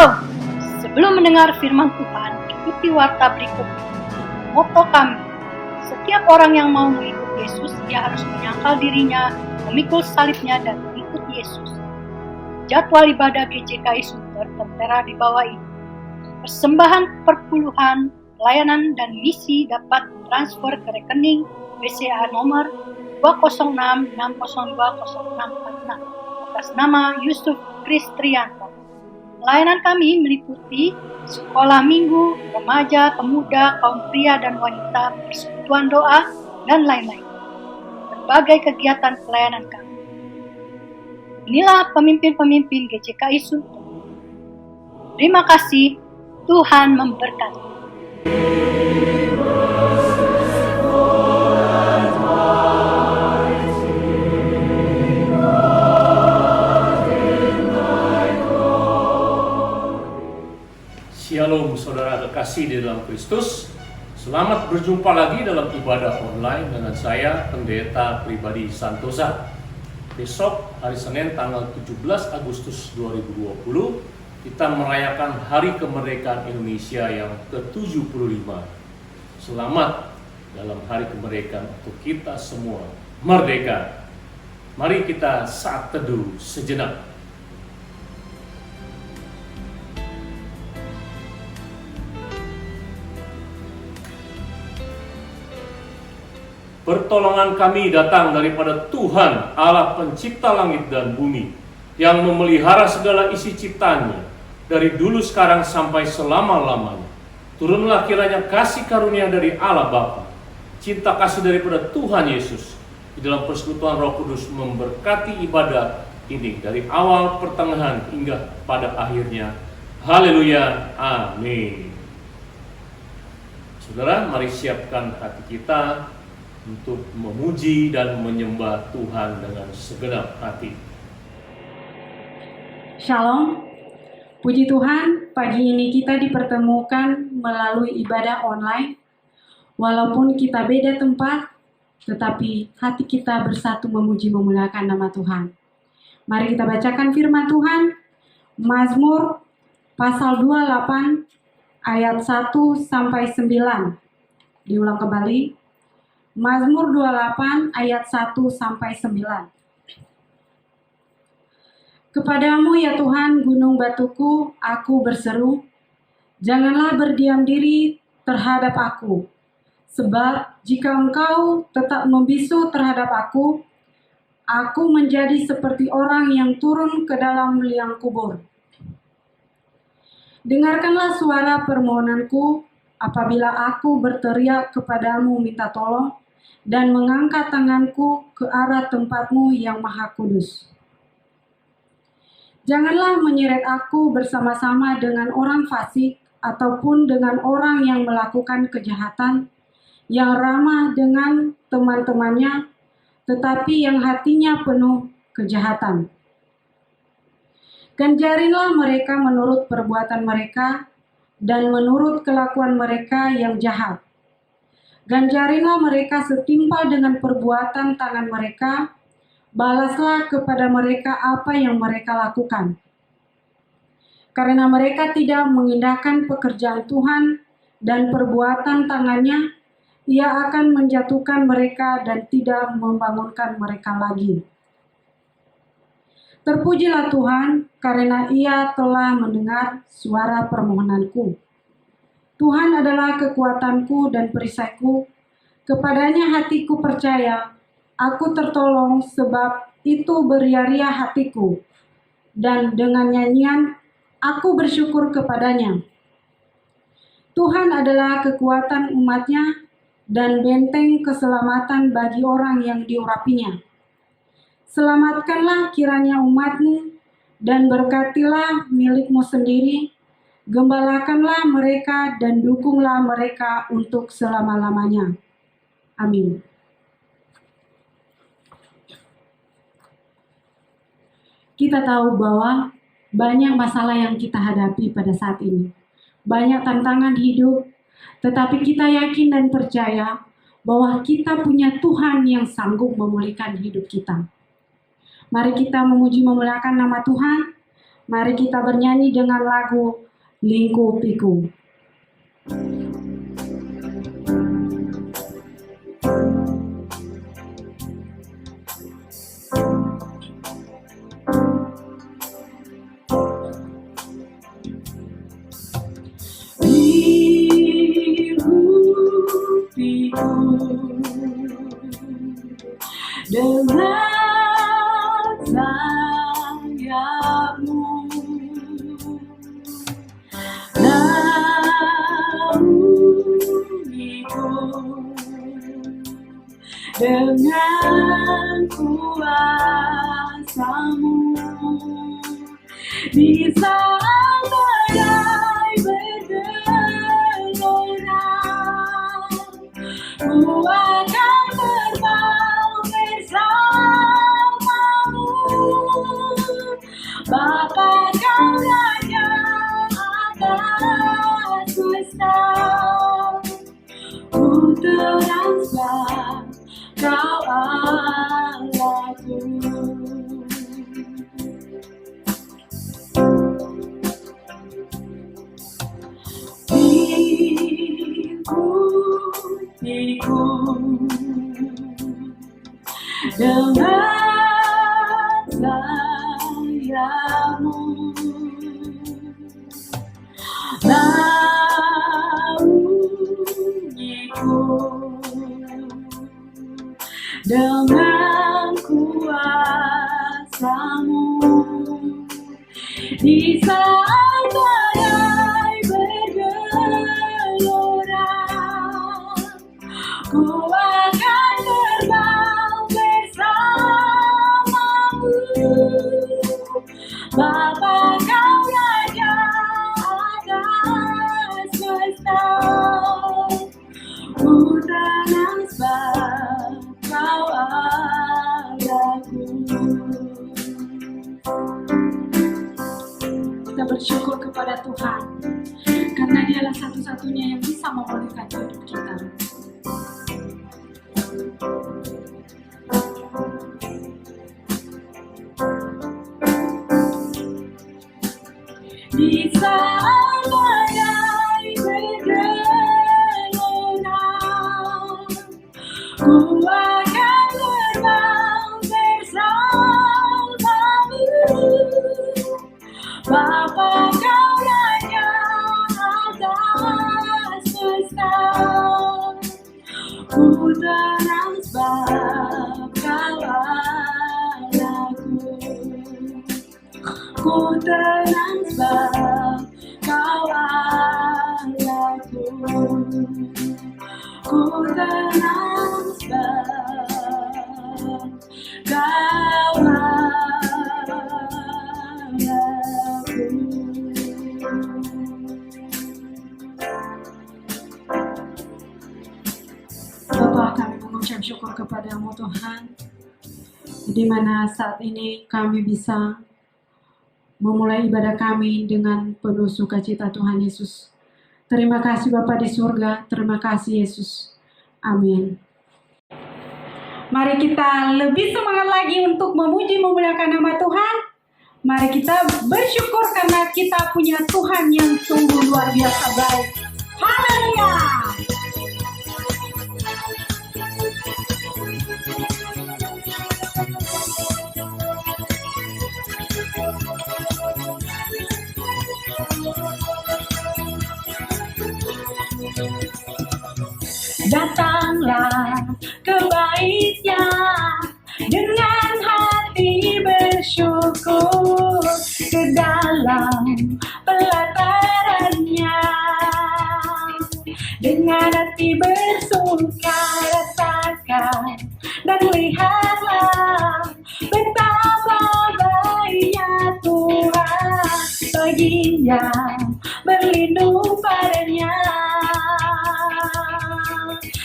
Shalom. Sebelum mendengar firman Tuhan, ikuti warta berikut. Moto kami, setiap orang yang mau mengikut Yesus, ia harus menyangkal dirinya, memikul salibnya, dan mengikut Yesus. Jadwal ibadah GCKI Sunter tertera di bawah ini. Persembahan perpuluhan, pelayanan, dan misi dapat transfer ke rekening BCA nomor 20660200646 atas nama Yusuf Kristrianto. Pelayanan kami meliputi sekolah minggu, remaja, pemuda, kaum pria dan wanita, persekutuan doa, dan lain-lain. Berbagai kegiatan pelayanan kami. Inilah pemimpin-pemimpin GCKI Sunter. Terima kasih, Tuhan memberkati. Shalom saudara kekasih di dalam Kristus. Selamat berjumpa lagi dalam ibadah online dengan saya, Pendeta Pribadi Santosa. Besok hari Senin tanggal 17 Agustus 2020 kita merayakan Hari Kemerdekaan Indonesia yang ke-75. Selamat dalam Hari Kemerdekaan untuk kita semua merdeka. Mari kita saat teduh sejenak. Pertolongan kami datang daripada Tuhan Allah pencipta langit dan bumi, yang memelihara segala isi ciptanya dari dulu sekarang sampai selama-lamanya. Turunlah kiranya kasih karunia dari Allah Bapa, cinta kasih daripada Tuhan Yesus di dalam persekutuan Roh Kudus memberkati ibadah ini dari awal, pertengahan hingga pada akhirnya. Haleluya, amin. Saudara, mari siapkan hati kita untuk memuji dan menyembah Tuhan dengan segenap hati. Shalom, puji Tuhan, pagi ini kita dipertemukan melalui ibadah online. Walaupun kita beda tempat, tetapi hati kita bersatu memuji memuliakan nama Tuhan. Mari kita bacakan firman Tuhan, Mazmur pasal 28 ayat 1-9. Diulang kembali. Mazmur 28 ayat 1-9. Kepadamu ya Tuhan gunung batuku, aku berseru, janganlah berdiam diri terhadap aku. Sebab jika engkau tetap membisu terhadap aku menjadi seperti orang yang turun ke dalam liang kubur. Dengarkanlah suara permohonanku apabila aku berteriak kepadamu minta tolong, dan mengangkat tanganku ke arah tempat-Mu yang maha kudus. Janganlah menyeret aku bersama-sama dengan orang fasik ataupun dengan orang yang melakukan kejahatan, yang ramah dengan teman-temannya, tetapi yang hatinya penuh kejahatan. Ganjarilah mereka menurut perbuatan mereka dan menurut kelakuan mereka yang jahat. Ganjarilah mereka setimpal dengan perbuatan tangan mereka, balaslah kepada mereka apa yang mereka lakukan. Karena mereka tidak mengindahkan pekerjaan Tuhan dan perbuatan tangannya, Ia akan menjatuhkan mereka dan tidak membangunkan mereka lagi. Terpujilah Tuhan, karena Ia telah mendengar suara permohonanku. Tuhan adalah kekuatanku dan perisaiku, kepadanya hatiku percaya, aku tertolong sebab itu beria-ria hatiku, dan dengan nyanyian aku bersyukur kepadanya. Tuhan adalah kekuatan umatnya dan benteng keselamatan bagi orang yang diurapinya. Selamatkanlah kiranya umat-Mu dan berkatilah milik-Mu sendiri. Gembalakanlah mereka dan dukunglah mereka untuk selama-lamanya. Amin. Kita tahu bahwa banyak masalah yang kita hadapi pada saat ini. Banyak tantangan hidup, tetapi kita yakin dan percaya bahwa kita punya Tuhan yang sanggup memulihkan hidup kita. Mari kita memuji memuliakan nama Tuhan. Mari kita bernyanyi dengan lagu Lingkupiku. Dengan sayapmu naungiku, dengan kuasamu di saat badai bergelora, ku akan terbang bersamamu. Bapa kau raja atas semesta, ku transbah kau Allahku. Lingkupiku dengan sayapmu, naungiku, dengan kuasamu di saat badai bergelora, ku akan terbang bersamamu. Bapa kau raja atas semesta, ku transbah kau Allahku. Kita bersyukur kepada Tuhan karena Dialah satu-satunya yang bisa memulihkan hidup kita. Di saat badai bergelora, ku akan terbang bersamamu. Bapa kau raja atas semesta, ku transbah kau Allahku. Ku transbah kau Allahku. Ku transbah kau Allahku. Bapa, kami mengucap syukur kepada-Mu Tuhan, di mana saat ini kami bisa memulai ibadah kami dengan penuh sukacita Tuhan Yesus. Terima kasih Bapa di surga, terima kasih Yesus. Amin. Mari kita lebih semangat lagi untuk memuji memuliakan nama Tuhan. Mari kita bersyukur karena kita punya Tuhan yang sungguh luar biasa baik. Haleluya. Datanglah ke bait-Nya dengan hati bersyukur, ke dalam pelataran-Nya dengan hati bersuka rasakan dan lihatlah betapa baiknya Tuhan, baginya berlindung padanya.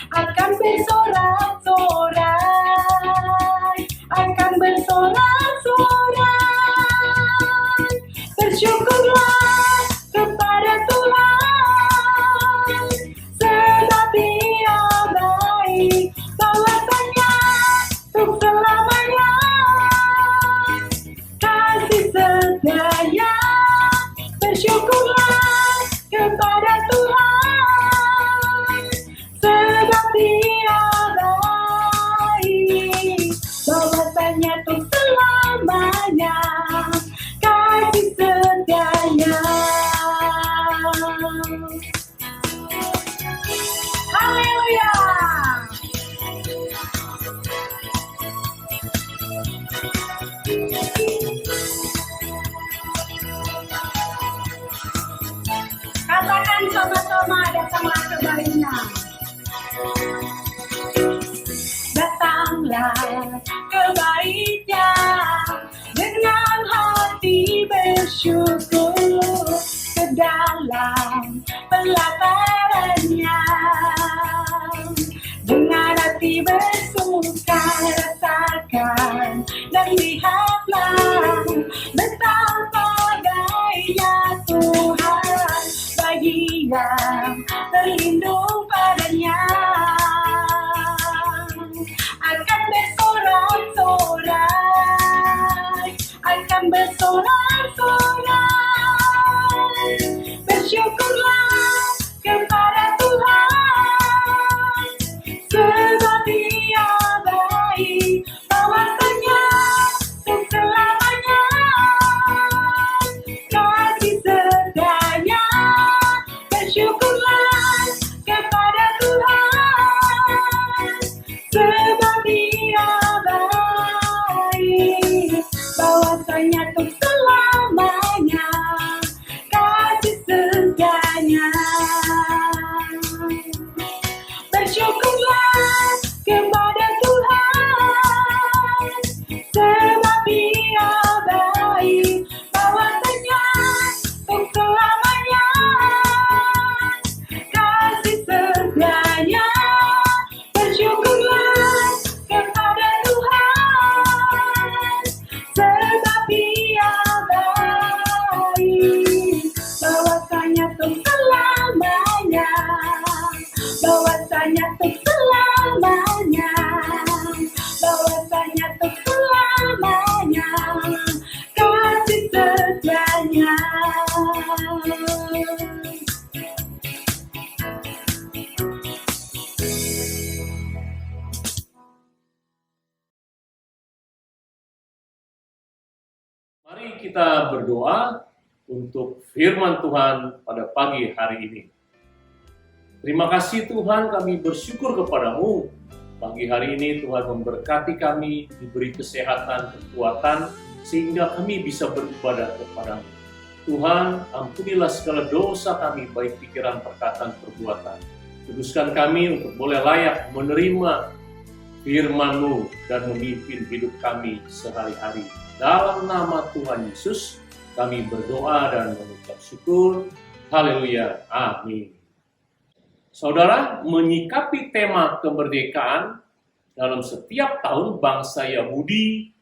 Akan bersorak-sorai, akan bersorak-sorai. Bersyukurlah kepada Tuhan, sebab Dia baik, bawasannya untuk selamanya. Kasih setia Bersyukurlah kepada Tuhan, sebab Dia baik, bahwasanya untuk selamanya kasih setianya. Haleluya. Katakan sama-sama, datanglah kembalinya. Datanglah kebaiknya dengan hati bersyukur ke dalam pelaparannya. Dengan hati bersuka rasakan dan lihatlah betapa baiknya Tuhan bagi yang terlindung padanya. Akan bersorak-sorai, akan bersorak-sorai. Bersyukurlah kepada Tuhan, sebab Dia baik, bahwasanya untuk selamanya kasih setianya. Bersyukurlah kepada Tuhan, sebab Dia baik, bahwasanya untuk selamanya kasih setianya. Bersyukurlah kepada Tuhan, sebab Dia baik, bahwasanya untuk selamanya kasih setianya. Bersyukurlah kepada Tuhan, sebab Dia baik, bahwasanya untuk selamanya, bahwasanya untuk selamanya, bahwasanya untuk selamanya kasih setianya. Mari kita berdoa untuk firman Tuhan pada pagi hari ini. Terima kasih Tuhan, kami bersyukur kepadamu. Pagi hari ini Tuhan memberkati kami, diberi kesehatan, kekuatan, sehingga kami bisa beribadah kepadamu. Tuhan, ampunilah segala dosa kami, baik pikiran, perkataan, perbuatan. Kuduskan kami untuk boleh layak menerima firman-Mu dan memimpin hidup kami sehari-hari. Dalam nama Tuhan Yesus, kami berdoa dan mengucap syukur. Haleluya. Amin. Saudara, menyikapi tema kemerdekaan, dalam setiap tahun bangsa Yahudi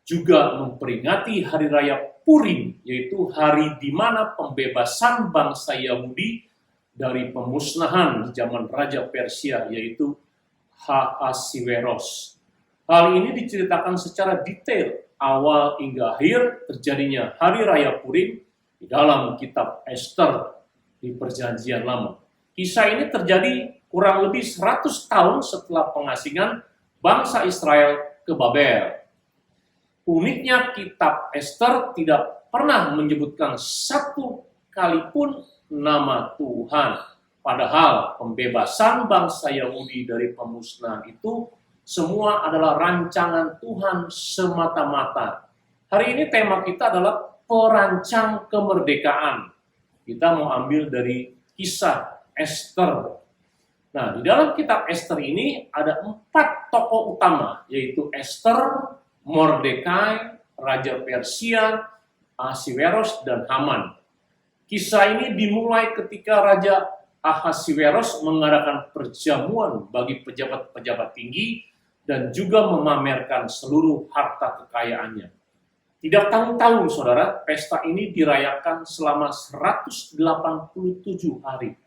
juga memperingati Hari Raya Purim, yaitu hari di mana pembebasan bangsa Yahudi dari pemusnahan di zaman Raja Persia, yaitu Ahasiweros. Hal ini diceritakan secara detail awal hingga akhir terjadinya Hari Raya Purim di dalam kitab Ester di Perjanjian Lama. Kisah ini terjadi kurang lebih 100 tahun setelah pengasingan bangsa Israel ke Babel. Uniknya kitab Ester tidak pernah menyebutkan satu kali pun nama Tuhan. Padahal pembebasan bangsa Yahudi dari pemusnahan itu semua adalah rancangan Tuhan semata-mata. Hari ini tema kita adalah perancang kemerdekaan. Kita mau ambil dari kisah Ester. Nah, di dalam kitab Ester ini ada 4 tokoh utama, yaitu Ester, Mordekai, Raja Persia, Ahasiweros, dan Haman. Kisah ini dimulai ketika Raja Ahasiweros mengadakan perjamuan bagi pejabat-pejabat tinggi dan juga memamerkan seluruh harta kekayaannya. Tidak tanggung-tanggung, saudara, pesta ini dirayakan selama 187 hari.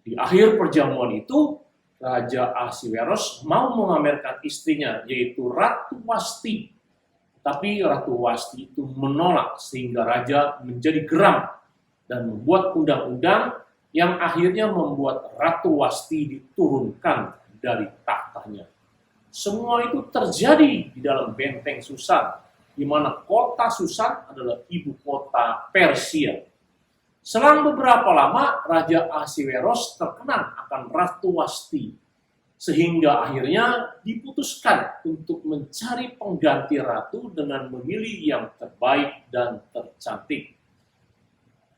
Di akhir perjamuan itu, Raja Ahasiweros mau memamerkan istrinya, yaitu Ratu Wasti. Tapi Ratu Wasti itu menolak sehingga raja menjadi geram dan membuat undang-undang yang akhirnya membuat Ratu Wasti diturunkan dari tahtanya. Semua itu terjadi di dalam benteng Susan, di mana kota Susan adalah ibu kota Persia. Selang beberapa lama, Raja Ahasiweros terkenang akan Ratu Wasti, sehingga akhirnya diputuskan untuk mencari pengganti ratu dengan memilih yang terbaik dan tercantik.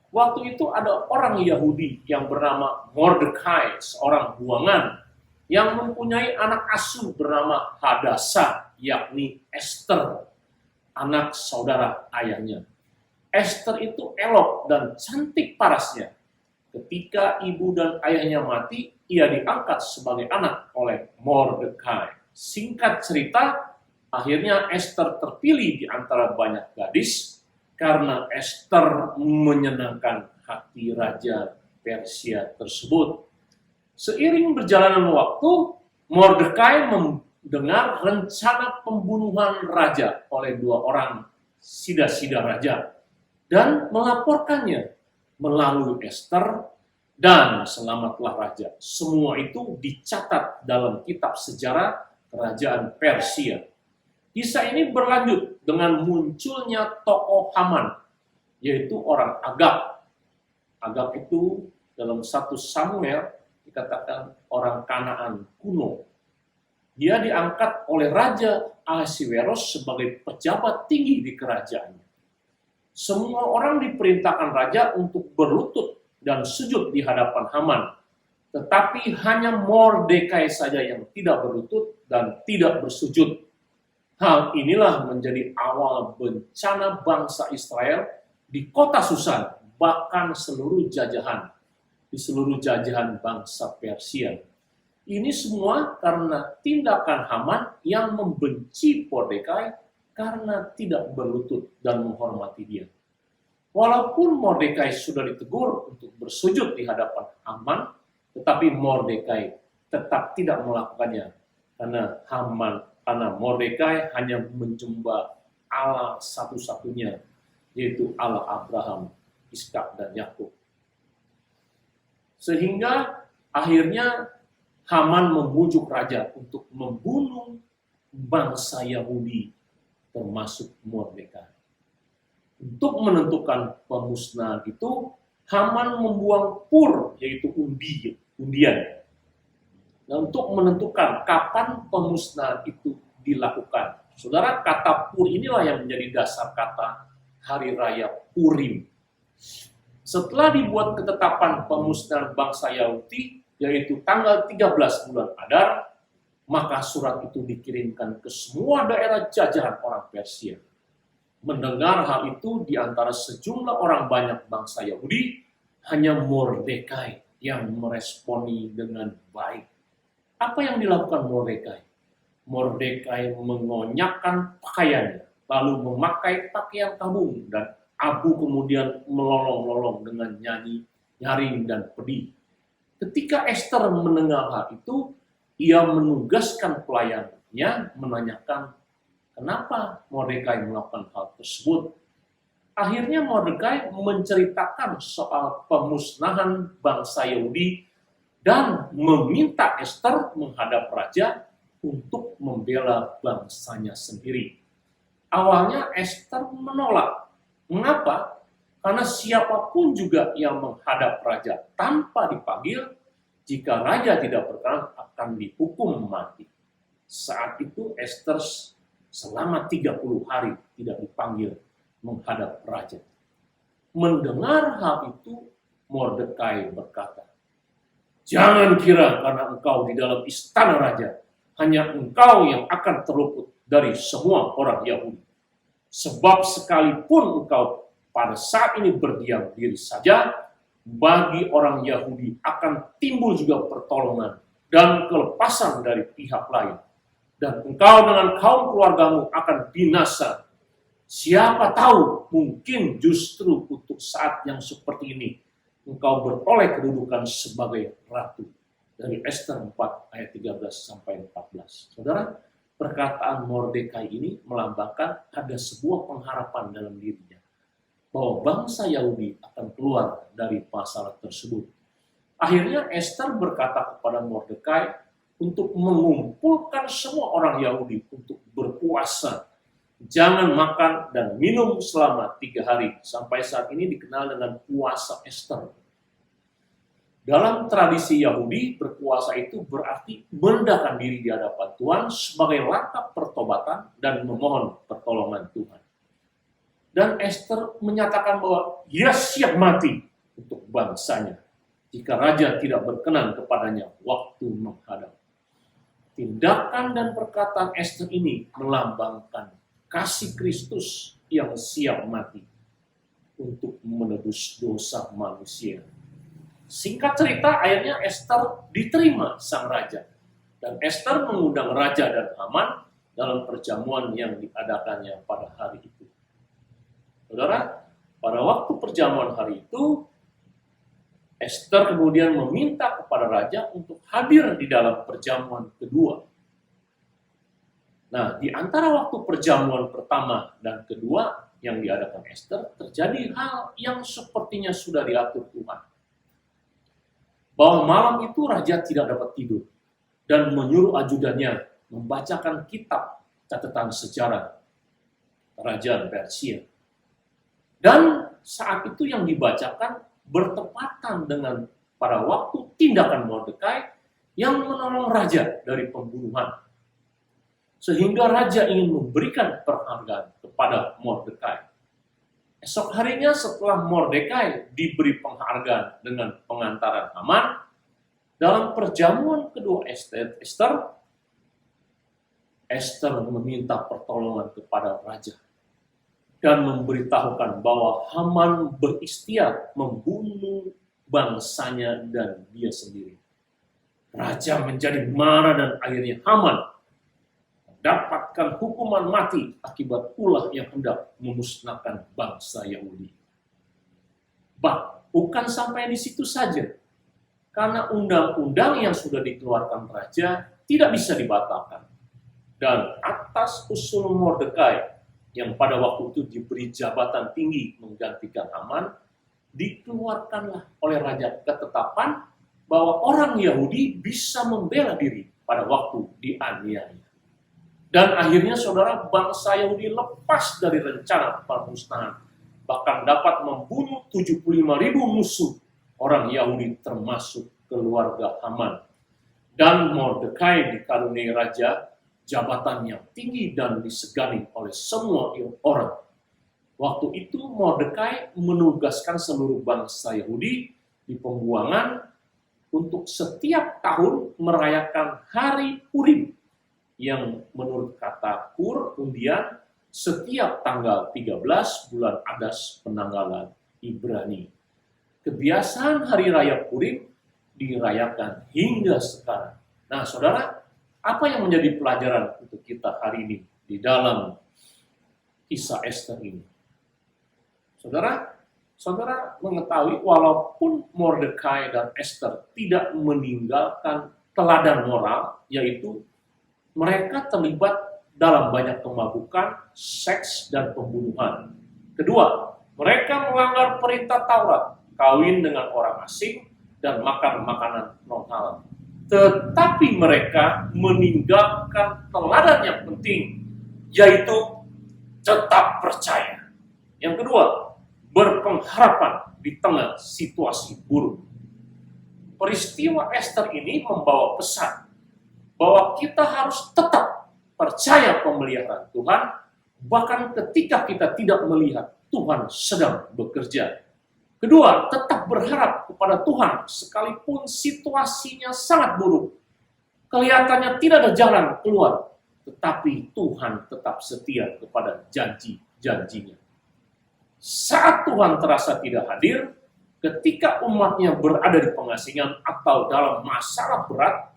Waktu itu ada orang Yahudi yang bernama Mordekai, seorang buangan, yang mempunyai anak asuh bernama Hadasa, yakni Esther, anak saudara ayahnya. Esther itu elok dan cantik parasnya. Ketika ibu dan ayahnya mati, ia diangkat sebagai anak oleh Mordekai. Singkat cerita, akhirnya Esther terpilih di antara banyak gadis karena Esther menyenangkan hati Raja Persia tersebut. Seiring berjalannya waktu, Mordekai mendengar rencana pembunuhan raja oleh dua orang sida-sida raja dan melaporkannya melalui Esther, dan selamatlah raja. Semua itu dicatat dalam kitab sejarah kerajaan Persia. Kisah ini berlanjut dengan munculnya tokoh Haman, yaitu orang Agag. Agag itu dalam 1 Samuel dikatakan orang Kanaan kuno. Dia diangkat oleh Raja Ahasiweros sebagai pejabat tinggi di kerajaannya. Semua orang diperintahkan raja untuk berlutut dan sujud di hadapan Haman. Tetapi hanya Mordekai saja yang tidak berlutut dan tidak bersujud. Hal inilah menjadi awal bencana bangsa Israel di kota Susan, bahkan di seluruh jajahan bangsa Persia. Ini semua karena tindakan Haman yang membenci Mordekai karena tidak berlutut dan menghormati dia. Walaupun Mordekai sudah ditegur untuk bersujud di hadapan Haman, tetapi Mordekai tetap tidak melakukannya karena Mordekai hanya menyembah Allah satu-satunya, yaitu Allah Abraham, Ishak, dan Yakub. Sehingga akhirnya Haman membujuk raja untuk membunuh bangsa Yahudi, termasuk Mordekai. Untuk menentukan pemusnahan itu, Haman membuang pur, yaitu undian. Nah, untuk menentukan kapan pemusnahan itu dilakukan. Saudara, kata pur inilah yang menjadi dasar kata Hari Raya Purim. Setelah dibuat ketetapan pemusnahan bangsa Yahudi, yaitu tanggal 13 bulan Adar, maka surat itu dikirimkan ke semua daerah jajahan orang Persia. Mendengar hal itu di antara sejumlah orang banyak bangsa Yahudi, hanya Mordekai yang meresponi dengan baik. Apa yang dilakukan Mordekai? Mordekai mengonyakkan pakaiannya, lalu memakai pakaian tabung, dan abu kemudian melolong-lolong dengan nyaring dan pedih. Ketika Esther mendengar hal itu, ia menugaskan pelayannya menanyakan kenapa Mordekai melakukan hal tersebut. Akhirnya Mordekai menceritakan soal pemusnahan bangsa Yahudi dan meminta Esther menghadap raja untuk membela bangsanya sendiri. Awalnya Esther menolak. Mengapa? Karena siapapun juga yang menghadap raja tanpa dipanggil, jika raja tidak berkenan akan dihukum mati. Saat itu Esther selama 30 hari tidak dipanggil menghadap raja. Mendengar hal itu, Mordekai berkata, "Jangan kira karena engkau di dalam istana raja, hanya engkau yang akan terluput dari semua orang Yahudi. Sebab sekalipun engkau pada saat ini berdiam diri saja, bagi orang Yahudi akan timbul juga pertolongan dan kelepasan dari pihak lain. Dan engkau dengan kaum keluargamu akan binasa. Siapa tahu, mungkin justru untuk saat yang seperti ini, engkau beroleh kedudukan sebagai ratu." Dari Esther 4 ayat 13-14. Saudara, perkataan Mordekai ini melambangkan ada sebuah pengharapan dalam dirinya. bahwa bangsa Yahudi akan keluar dari masalah tersebut. Akhirnya Esther berkata kepada Mordekai untuk mengumpulkan semua orang Yahudi untuk berpuasa. Jangan makan dan minum selama 3 hari. Sampai saat ini dikenal dengan puasa Esther. Dalam tradisi Yahudi, berpuasa itu berarti merendahkan diri di hadapan Tuhan sebagai langkah pertobatan dan memohon pertolongan Tuhan. Dan Esther menyatakan bahwa ia siap mati untuk bangsanya jika raja tidak berkenan kepadanya waktu menghadap. Tindakan dan perkataan Esther ini melambangkan kasih Kristus yang siap mati untuk menebus dosa manusia. Singkat cerita, akhirnya Esther diterima sang raja. Dan Esther mengundang raja dan Haman dalam perjamuan yang diadakannya pada hari itu. Saudara, pada waktu perjamuan hari itu, Esther kemudian meminta kepada raja untuk hadir di dalam perjamuan kedua. Nah, di antara waktu perjamuan pertama dan kedua yang diadakan Esther, terjadi hal yang sepertinya sudah diatur Tuhan. Bahwa malam itu raja tidak dapat tidur dan menyuruh ajudannya membacakan kitab catatan sejarah kerajaan Persia. Dan saat itu yang dibacakan bertepatan dengan pada waktu tindakan Mordekai yang menolong raja dari pembunuhan. Sehingga raja ingin memberikan penghargaan kepada Mordekai. Esok harinya setelah Mordekai diberi penghargaan dengan pengantaran Haman, dalam perjamuan kedua Esther meminta pertolongan kepada raja dan memberitahukan bahwa Haman berikhtiar membunuh bangsanya dan dia sendiri. Raja menjadi marah dan akhirnya Haman mendapatkan hukuman mati akibat ulah yang hendak memusnahkan bangsa Yahudi. Bukan sampai di situ saja, karena undang-undang yang sudah dikeluarkan raja tidak bisa dibatalkan. Dan atas usul Mordekai yang pada waktu itu diberi jabatan tinggi menggantikan Haman, dikeluarkanlah oleh raja ketetapan bahwa orang Yahudi bisa membela diri pada waktu dianiaya. Dan akhirnya saudara, bangsa Yahudi lepas dari rencana pemusnahan, bahkan dapat membunuh 75.000 musuh orang Yahudi termasuk keluarga Haman. Dan Mordekai dikaruniai raja jabatan yang tinggi dan disegani oleh semua orang. Waktu itu Mordekai menugaskan seluruh bangsa Yahudi di pembuangan untuk setiap tahun merayakan hari Purim, yang menurut kata undian setiap tanggal 13 bulan Adas penanggalan Ibrani. Kebiasaan hari raya Purim dirayakan hingga sekarang. Nah, saudara, apa yang menjadi pelajaran untuk kita hari ini di dalam kisah Esther ini? Saudara mengetahui walaupun Mordekai dan Esther tidak meninggalkan teladan moral, yaitu mereka terlibat dalam banyak kemabukan, seks, dan pembunuhan. Kedua, mereka melanggar perintah Taurat, kawin dengan orang asing, dan makan makanan non-halal. Tetapi mereka meninggalkan teladan yang penting, yaitu tetap percaya. Yang kedua, berpengharapan di tengah situasi buruk. Peristiwa Esther ini membawa pesan bahwa kita harus tetap percaya pemeliharaan Tuhan, bahkan ketika kita tidak melihat Tuhan sedang bekerja. Kedua, tetap berharap kepada Tuhan sekalipun situasinya sangat buruk. Kelihatannya tidak ada jalan keluar, tetapi Tuhan tetap setia kepada janji-janjinya. Saat Tuhan terasa tidak hadir, ketika umatnya berada di pengasingan atau dalam masalah berat,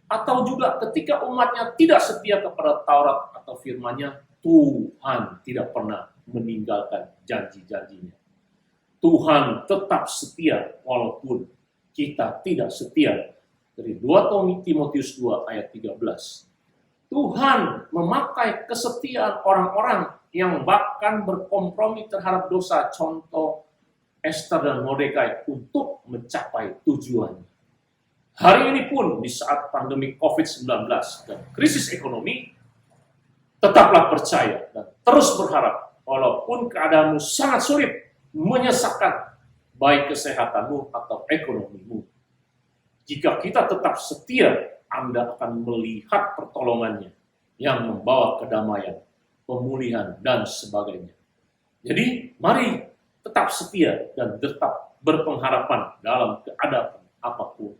atau juga ketika umatnya tidak setia kepada Taurat atau firman-Nya, Tuhan tidak pernah meninggalkan janji-janjinya. Tuhan tetap setia walaupun kita tidak setia. Dari 2 Timotius 2 ayat 13. Tuhan memakai kesetiaan orang-orang yang bahkan berkompromi terhadap dosa, contoh Esther dan Mordekai, untuk mencapai tujuannya. Hari ini pun di saat pandemi COVID-19 dan krisis ekonomi, tetaplah percaya dan terus berharap walaupun keadaanmu sangat sulit, menyesakkan, baik kesehatanmu atau ekonomimu. Jika kita tetap setia, Anda akan melihat pertolongannya yang membawa kedamaian, pemulihan, dan sebagainya. Jadi, mari tetap setia dan tetap berpengharapan dalam keadaan apapun.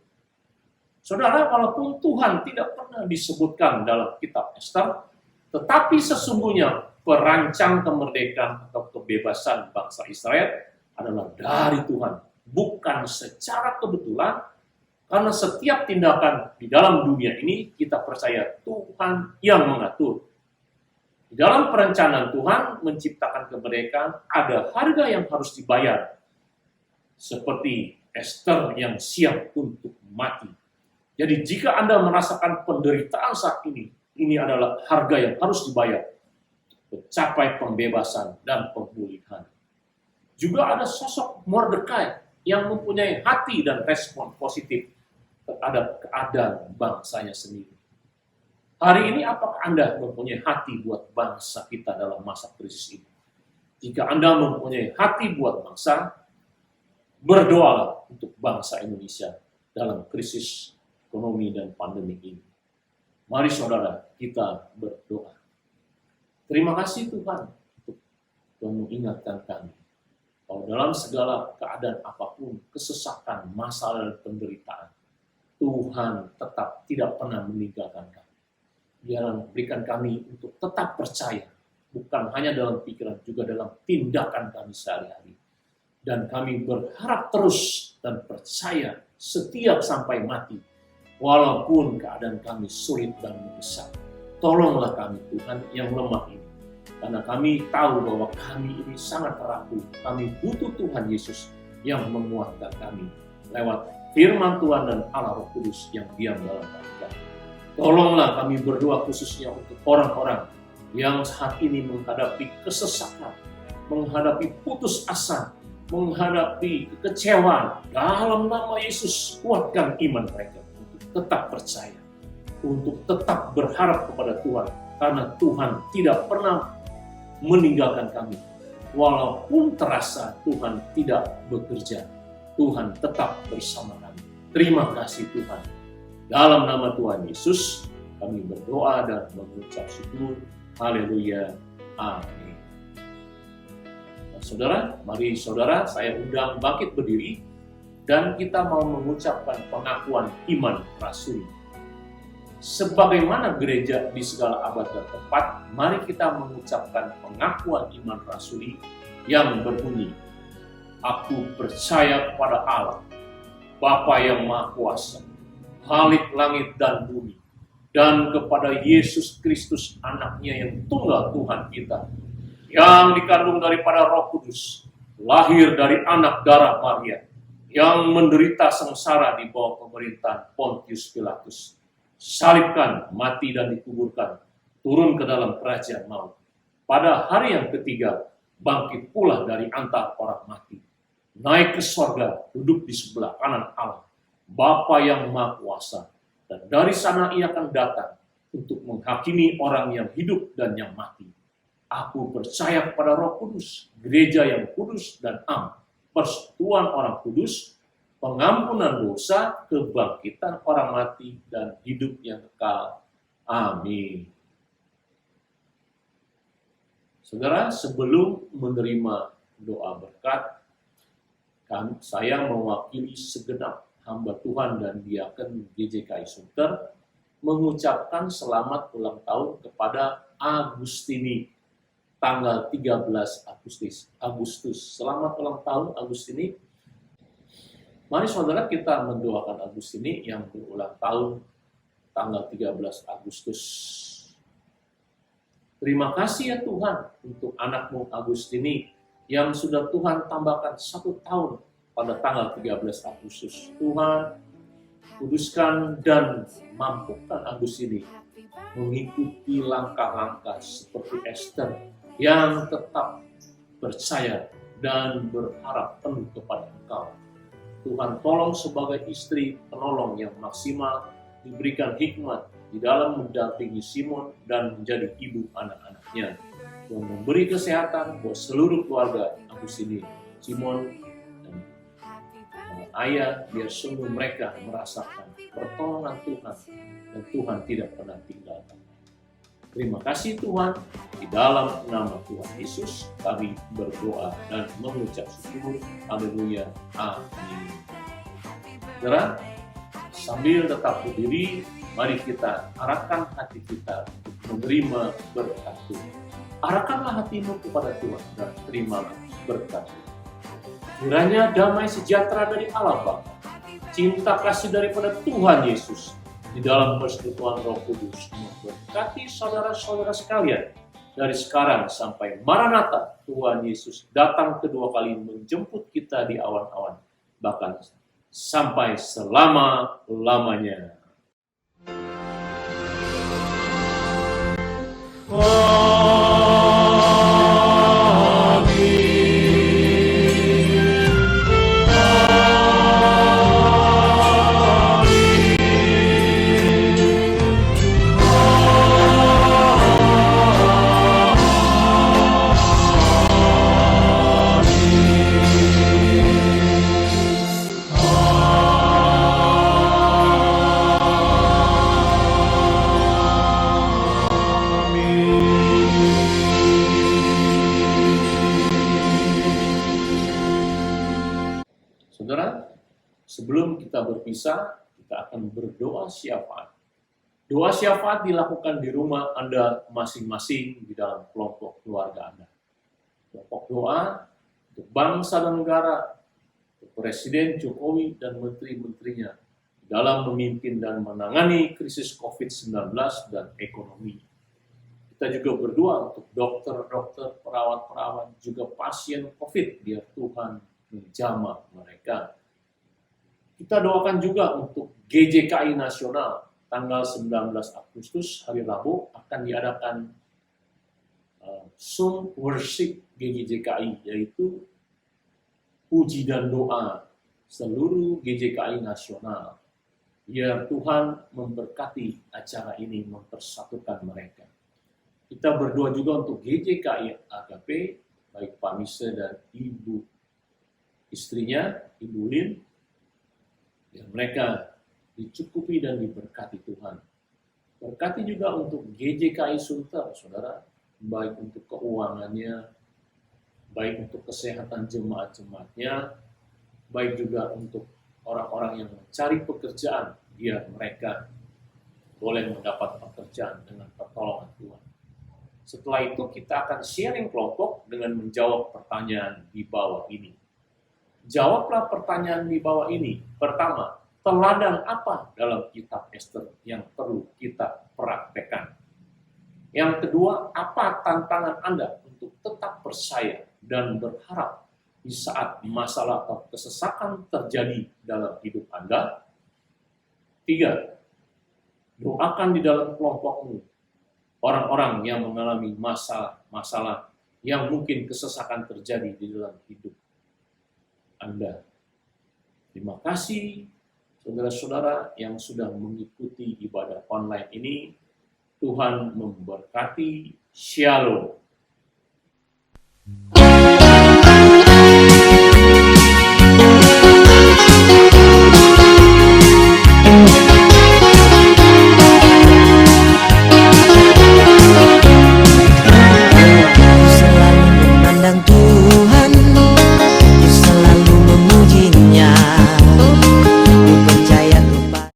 Saudara, walaupun Tuhan tidak pernah disebutkan dalam kitab Esther, tetapi sesungguhnya perancang kemerdekaan atau kebebasan bangsa Israel adalah dari Tuhan, bukan secara kebetulan, karena setiap tindakan di dalam dunia ini kita percaya Tuhan yang mengatur. Di dalam perencanaan Tuhan menciptakan kemerdekaan, ada harga yang harus dibayar. Seperti Esther yang siap untuk mati. Jadi jika Anda merasakan penderitaan saat ini adalah harga yang harus dibayar. Mencapai pembebasan dan pemulihan. Juga ada sosok Mordekai yang mempunyai hati dan respon positif terhadap keadaan bangsanya sendiri. Hari ini apakah Anda mempunyai hati buat bangsa kita dalam masa krisis ini? Jika Anda mempunyai hati buat bangsa, berdoalah untuk bangsa Indonesia dalam krisis ekonomi dan pandemi ini. Mari saudara, kita berdoa. Terima kasih Tuhan untuk mengingatkan kami bahwa dalam segala keadaan apapun, kesesakan, masalah, dan penderitaan, Tuhan tetap tidak pernah meninggalkan kami. Biarlah berikan kami untuk tetap percaya, bukan hanya dalam pikiran, juga dalam tindakan kami sehari-hari. Dan kami berharap terus dan percaya setiap sampai mati, walaupun keadaan kami sulit dan mendesak. Tolonglah kami Tuhan yang lemah ini, karena kami tahu bahwa kami ini sangat rapuh. Kami butuh Tuhan Yesus yang menguatkan kami lewat firman Tuhan dan Allah Roh Kudus yang diam dalam hati kami. Tolonglah kami berdoa khususnya untuk orang-orang yang saat ini menghadapi kesesakan, menghadapi putus asa, menghadapi kekecewaan. Dalam nama Yesus, kuatkan iman mereka untuk tetap percaya, untuk tetap berharap kepada Tuhan, karena Tuhan tidak pernah meninggalkan kami. Walaupun terasa Tuhan tidak bekerja, Tuhan tetap bersama kami. Terima kasih Tuhan. Dalam nama Tuhan Yesus, kami berdoa dan mengucap syukur. Haleluya. Amin. Nah, saudara, mari saudara, saya undang bangkit berdiri dan kita mau mengucapkan pengakuan iman rasuli. Sebagaimana gereja di segala abad dan tempat, mari kita mengucapkan pengakuan iman rasuli yang berbunyi, aku percaya kepada Allah, Bapa yang Maha Kuasa, Khalik langit dan bumi, dan kepada Yesus Kristus anaknya yang tunggal Tuhan kita, yang dikandung daripada Roh Kudus, lahir dari anak darah Maria, yang menderita sengsara di bawah pemerintahan Pontius Pilatus, salibkan, mati dan dikuburkan, turun ke dalam kerajaan maut. Pada hari yang ketiga, bangkit pula dari antara orang mati, naik ke sorga, duduk di sebelah kanan Allah, Bapa yang Maha Kuasa, dan dari sana ia akan datang untuk menghakimi orang yang hidup dan yang mati. Aku percaya kepada Roh Kudus, gereja yang kudus dan am, persekutuan orang kudus, pengampunan dosa, kebangkitan orang mati, dan hidup yang kekal. Amin. Saudara, sebelum menerima doa berkat, saya mewakili segenap hamba Tuhan dan diaken GJKI Sunter mengucapkan selamat ulang tahun kepada Agustini tanggal 13 Agustus. Selamat ulang tahun Agustini. Mari saudara kita mendoakan Agustini yang berulang tahun tanggal 13 Agustus. Terima kasih ya Tuhan untuk anakmu Agustini yang sudah Tuhan tambahkan 1 tahun pada tanggal 13 Agustus. Tuhan, kuduskan dan mampukan Agustini mengikuti langkah-langkah seperti Esther yang tetap percaya dan berharap penuh kepada Engkau. Tuhan, tolong sebagai istri penolong yang maksimal, diberikan hikmat di dalam mendampingi Simon dan menjadi ibu anak-anaknya. Tuhan memberi kesehatan buat seluruh keluarga Agustini, Simon, dan ayah, biar sungguh mereka merasakan pertolongan Tuhan dan Tuhan tidak pernah tinggalkan. Terima kasih Tuhan, di dalam nama Tuhan Yesus kami berdoa dan mengucap syukur. Haleluya, amin. Saudara, sambil tetap berdiri, mari kita arahkan hati kita untuk menerima berkat Tuhan. Arahkanlah hatimu kepada Tuhan dan terimalah berkat Tuhan. Kiranya damai sejahtera dari Allah Bapa, cinta kasih daripada Tuhan Yesus, di dalam persekutuan Roh Kudus memberkati saudara-saudara sekalian dari sekarang sampai Maranatha, Tuhan Yesus datang kedua kali menjemput kita di awan-awan, bahkan sampai selama-lamanya. Saudara, sebelum kita berpisah, kita akan berdoa syafaat. Doa syafaat dilakukan di rumah Anda masing-masing di dalam kelompok keluarga Anda. Kelompok doa untuk bangsa dan negara, untuk Presiden Jokowi dan menteri-menterinya dalam memimpin dan menangani krisis COVID-19 dan ekonomi. Kita juga berdoa untuk dokter-dokter, perawat-perawat, juga pasien COVID, biar Tuhan menjamah mereka. Kita doakan juga untuk GJKI Nasional, tanggal 19 Agustus, hari Rabu, akan diadakan Zoom Worship GJKI, yaitu puji dan doa seluruh GJKI Nasional. Biar Tuhan memberkati acara ini, mempersatukan mereka. Kita berdoa juga untuk GJKI AKP, baik Pak Mise dan Ibu istrinya, Ibu Lin, biar mereka dicukupi dan diberkati Tuhan. Berkati juga untuk GJKI Sunter, saudara, baik untuk keuangannya, baik untuk kesehatan jemaat-jemaatnya, baik juga untuk orang-orang yang mencari pekerjaan, biar mereka boleh mendapat pekerjaan dengan pertolongan Tuhan. Setelah itu kita akan sharing kelompok dengan menjawab pertanyaan di bawah ini. Jawablah pertanyaan di bawah ini. Pertama, teladan apa dalam kitab Ester yang perlu kita praktekkan? Yang kedua, apa tantangan Anda untuk tetap percaya dan berharap di saat masalah atau kesesakan terjadi dalam hidup Anda? 3, doakan di dalam kelompokmu orang-orang yang mengalami masalah yang mungkin kesesakan terjadi di dalam hidup Anda. Terima kasih saudara-saudara yang sudah mengikuti ibadah online ini. Tuhan memberkati. Shalom.